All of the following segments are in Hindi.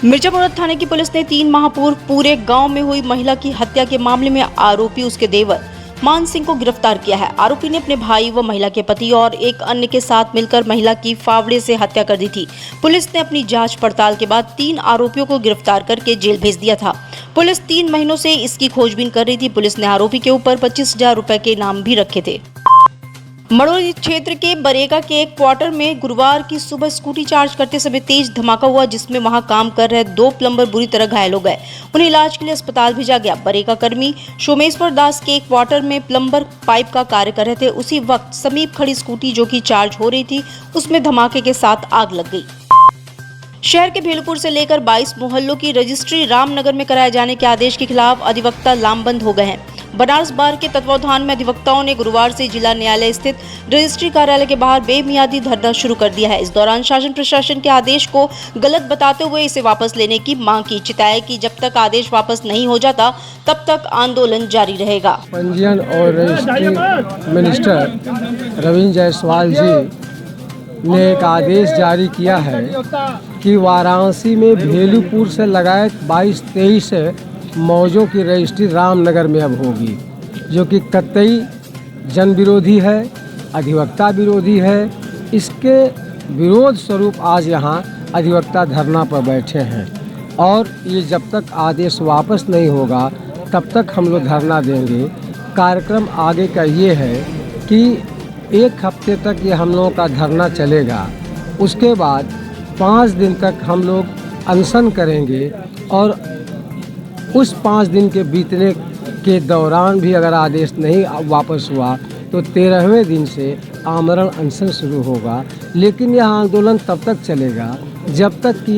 मिर्जापुर थाने की पुलिस ने 3 माह पूर्व पूरे गांव में हुई महिला की हत्या के मामले में आरोपी उसके देवर मान सिंह को गिरफ्तार किया है। आरोपी ने अपने भाई व महिला के पति और एक अन्य के साथ मिलकर महिला की फावड़े से हत्या कर दी थी। पुलिस ने अपनी जांच पड़ताल के बाद 3 आरोपियों को गिरफ्तार करके जेल भेज दिया था। पुलिस 3 महीनों से इसकी खोजबीन कर रही थी। पुलिस ने आरोपी के ऊपर 25,000 रुपए के इनाम भी रखे थे। मड़ोली क्षेत्र के बरेगा के एक क्वार्टर में गुरुवार की सुबह स्कूटी चार्ज करते समय तेज धमाका हुआ, जिसमें वहां काम कर रहे 2 प्लम्बर बुरी तरह घायल हो गए। उन्हें इलाज के लिए अस्पताल भेजा गया। बरेगा कर्मी सोमेश्वर दास के एक क्वार्टर में प्लम्बर पाइप का कार्य कर रहे थे। उसी वक्त समीप खड़ी स्कूटी जो कि चार्ज हो रही थी, उसमें धमाके के साथ आग लग गई। शहर के भेलपुर से लेकर 22 मोहल्लों की रजिस्ट्री रामनगर में कराए जाने के आदेश के खिलाफ अधिवक्ता लामबंद हो गए हैं। बनारस बार के तत्वावधान में अधिवक्ताओं ने गुरुवार से जिला न्यायालय स्थित रजिस्ट्री कार्यालय के बाहर बेमियादी धरना शुरू कर दिया है। इस दौरान शासन प्रशासन के आदेश को गलत बताते हुए इसे वापस लेने की मांग की। चिताए कि जब तक आदेश वापस नहीं हो जाता तब तक आंदोलन जारी रहेगा। पंजीयन और रजिस्ट्री मिनिस्टर रविंद्र जायसवाल जी ने एक आदेश जारी किया है कि वाराणसी में भेलुपुर से लगाए 22-23 मौजों की रजिस्ट्री रामनगर में अब होगी, जो कि कतई जन विरोधी है, अधिवक्ता विरोधी है। इसके विरोध स्वरूप आज यहाँ अधिवक्ता धरना पर बैठे हैं और ये जब तक आदेश वापस नहीं होगा तब तक हम लोग धरना देंगे। कार्यक्रम आगे का ये है कि 1 हफ्ते तक ये हम लोगों का धरना चलेगा। उसके बाद 5 दिन तक हम लोग अनशन करेंगे और उस 5 दिन के बीतने के दौरान भी अगर आदेश नहीं वापस हुआ तो 13वें दिन से आमरण अनशन शुरू होगा। लेकिन यह आंदोलन तब तक चलेगा जब तक कि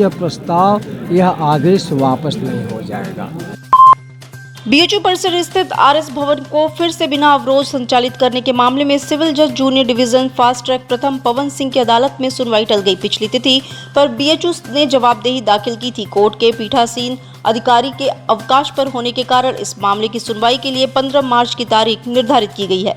यह आदेश वापस नहीं हो जाएगा। बीएचयू परिसर स्थित आरएस भवन को फिर से बिना अवरोध संचालित करने के मामले में सिविल जज जूनियर डिवीजन फास्ट ट्रैक प्रथम पवन सिंह की अदालत में सुनवाई टल गई। पिछली तिथि पर बीएचयू ने जवाबदेही दाखिल की थी। कोर्ट के पीठासीन अधिकारी के अवकाश पर होने के कारण इस मामले की सुनवाई के लिए 15 मार्च की तारीख निर्धारित की गई है।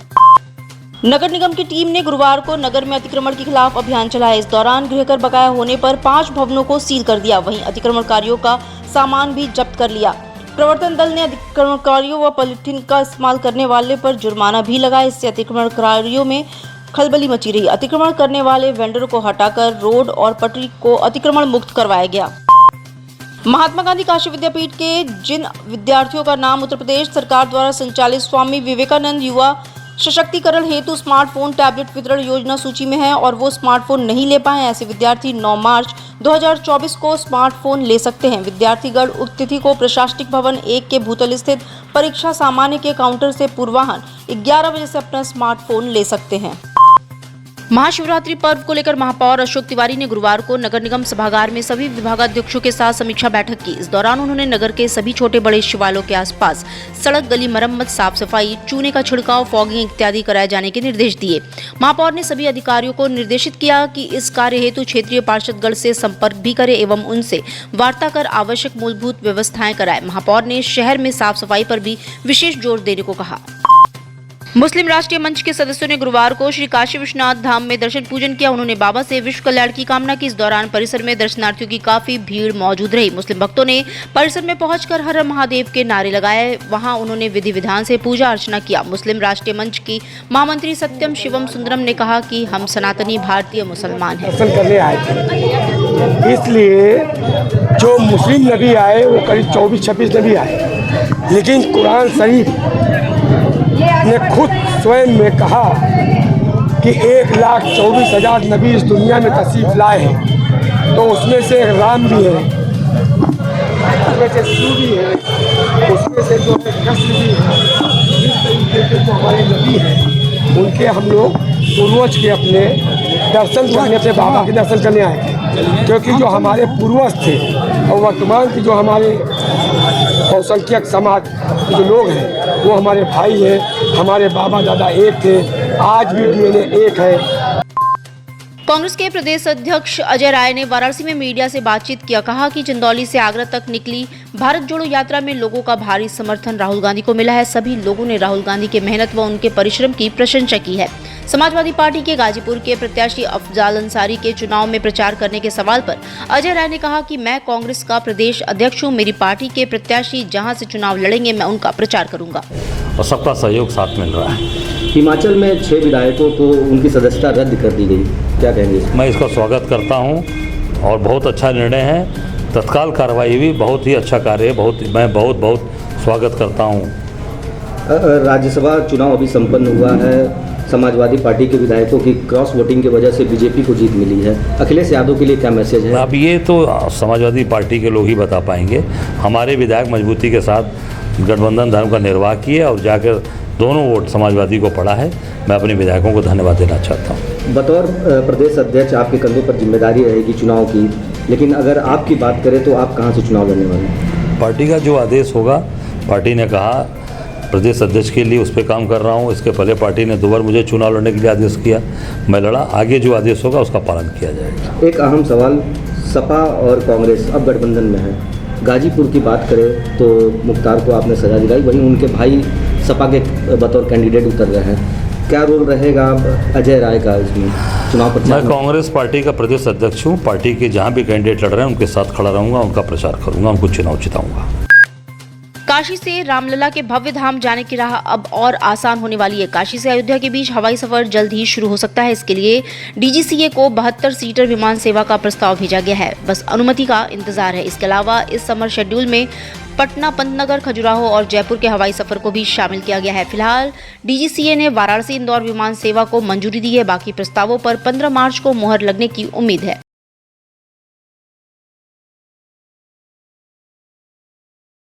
नगर निगम की टीम ने गुरुवार को नगर में अतिक्रमण के खिलाफ अभियान चलाया। इस दौरान गृहकर बकाया होने पर 5 भवनों को सील कर दिया। वहीं अतिक्रमणकारियों का सामान भी जब्त कर लिया। प्रवर्तन दल ने अतिक्रमणकारियों व पॉलीथीन का इस्तेमाल करने वाले पर जुर्माना भी लगाया। इससे अतिक्रमणकारियों में खलबली मची रही। अतिक्रमण करने वाले वेंडरों को हटाकर रोड और पटरी को अतिक्रमण मुक्त करवाया गया। महात्मा गांधी काशी विद्यापीठ के जिन विद्यार्थियों का नाम उत्तर प्रदेश सरकार द्वारा संचालित स्वामी विवेकानंद युवा सशक्तिकरण हेतु स्मार्टफोन टैबलेट वितरण योजना सूची में है और वो स्मार्टफोन नहीं ले पाए, ऐसे विद्यार्थी 9 मार्च 2024 को स्मार्टफोन ले सकते हैं। विद्यार्थीगण उक्त तिथि को प्रशासनिक भवन 1 के भूतल स्थित परीक्षा सामान्य के काउंटर से पूर्वाह्न 11 बजे से अपना स्मार्टफोन ले सकते हैं। महाशिवरात्रि पर्व को लेकर महापौर अशोक तिवारी ने गुरुवार को नगर निगम सभागार में सभी विभागाध्यक्षों के साथ समीक्षा बैठक की। इस दौरान उन्होंने नगर के सभी छोटे बड़े शिवालयों के आसपास सड़क गली मरम्मत, साफ सफाई, चूने का छिड़काव, फॉगिंग इत्यादि कराए जाने के निर्देश दिए। महापौर ने सभी अधिकारियों को निर्देशित किया कि इस कार्य हेतु क्षेत्रीय पार्षदगण से संपर्क भी करे एवं उनसे वार्ता कर आवश्यक मूलभूत व्यवस्थाएं कराए। महापौर ने शहर में साफ सफाई पर भी विशेष जोर देने को कहा। मुस्लिम राष्ट्रीय मंच के सदस्यों ने गुरुवार को श्री काशी विश्वनाथ धाम में दर्शन पूजन किया। उन्होंने बाबा से विश्व कल्याण की कामना की। इस दौरान परिसर में दर्शनार्थियों की काफी भीड़ मौजूद रही। मुस्लिम भक्तों ने परिसर में पहुंचकर हर हर महादेव के नारे लगाए। वहां उन्होंने विधि विधान से पूजा अर्चना किया। मुस्लिम राष्ट्रीय मंच की महामंत्री सत्यम शिवम सुंदरम ने कहा कि हम सनातनी भारतीय मुसलमान हैं। दर्शन करने आए थे, इसलिए जो मुस्लिम नबी आए वो करीब 24-26 नबी आए, लेकिन कुरान शरीफ ने खुद स्वयं में कहा कि 1,24,000 नबी इस दुनिया में तशरीफ लाए हैं। तो उसमें से राम भी है, उसमें से शिव भी है, उसमें से जो है कृष्ण भी है। इस तरीके के जो हमारे नबी हैं उनके हम लोग पूर्वज के अपने दर्शन करने, अपने बाबा के दर्शन करने आए थे, क्योंकि जो हमारे पूर्वज थे और वर्तमान की जो हमारे बहुसंख्यक समाज के जो लोग हैं वो हमारे भाई हैं। हमारे बाबा दादा एक थे, आज भी डीएनए एक है। कांग्रेस के प्रदेश अध्यक्ष अजय राय ने वाराणसी में मीडिया से बातचीत किया। कहा कि चंदौली से आगरा तक निकली भारत जोड़ो यात्रा में लोगों का भारी समर्थन राहुल गांधी को मिला है। सभी लोगों ने राहुल गांधी के मेहनत व उनके परिश्रम की प्रशंसा की है। समाजवादी पार्टी के गाजीपुर के प्रत्याशी अफजाल अंसारी के चुनाव में प्रचार करने के सवाल पर अजय राय ने कहा कि मैं कांग्रेस का प्रदेश अध्यक्ष हूं। मेरी पार्टी के प्रत्याशी जहां से चुनाव लड़ेंगे मैं उनका प्रचार करूंगा और सबका सहयोग साथ मिल रहा है। हिमाचल में 6 विधायकों को उनकी सदस्यता रद्द कर दी गई, क्या कहेंगे? मैं इसका स्वागत करता हूं और बहुत अच्छा निर्णय है। तत्काल कार्रवाई भी बहुत ही अच्छा कार्य है। मैं बहुत स्वागत करता हूं। राज्यसभा चुनाव अभी संपन्न हुआ है। समाजवादी पार्टी के विधायकों की क्रॉस वोटिंग की वजह से बीजेपी को जीत मिली है। अखिलेश यादव के लिए क्या मैसेज है? अब ये तो समाजवादी पार्टी के लोग ही बता पाएंगे। हमारे विधायक मजबूती के साथ गठबंधन धर्म का निर्वाह किए और जाकर दोनों वोट समाजवादी को पड़ा है। मैं अपने विधायकों को धन्यवाद देना चाहता हूँ। बतौर प्रदेश अध्यक्ष आपके कंधों पर जिम्मेदारी रहेगी चुनाव की, लेकिन अगर आपकी बात करें तो आप कहाँ से चुनाव लड़ने वाले हैं? पार्टी का जो आदेश होगा, पार्टी ने कहा प्रदेश अध्यक्ष के लिए उस पर काम कर रहा हूँ। इसके पहले पार्टी ने 2 बार मुझे चुनाव लड़ने के लिए आदेश किया, मैं लड़ा। आगे जो आदेश होगा उसका पालन किया जाएगा। एक अहम सवाल, सपा और कांग्रेस अब गठबंधन में है। गाजीपुर की बात करें तो मुख्तार को आपने सजा दिलाई, वहीं उनके भाई सपा के बतौर कैंडिडेट उतर रहे हैं। क्या रोल रहेगा अजय राय का इसमें चुनाव प्रचार? मैं कांग्रेस पार्टी का प्रदेश अध्यक्ष हूँ। पार्टी के जहाँ भी कैंडिडेट लड़ रहे हैं उनके साथ खड़ा रहूँगा, उनका प्रचार करूँगा, उनको चुनाव जिताऊँगा। काशी से रामलला के भव्य धाम जाने की राह अब और आसान होने वाली है। काशी से अयोध्या के बीच हवाई सफर जल्द ही शुरू हो सकता है। इसके लिए डीजीसीए को 72 सीटर विमान सेवा का प्रस्ताव भेजा गया है, बस अनुमति का इंतजार है। इसके अलावा इस समर शेड्यूल में पटना, पंतनगर, खजुराहो और जयपुर के हवाई सफर को भी शामिल किया गया है। फिलहाल डीजीसीए ने वाराणसी इंदौर विमान सेवा को मंजूरी दी है। बाकी प्रस्तावों पर 15 मार्च को मुहर लगने की उम्मीद है।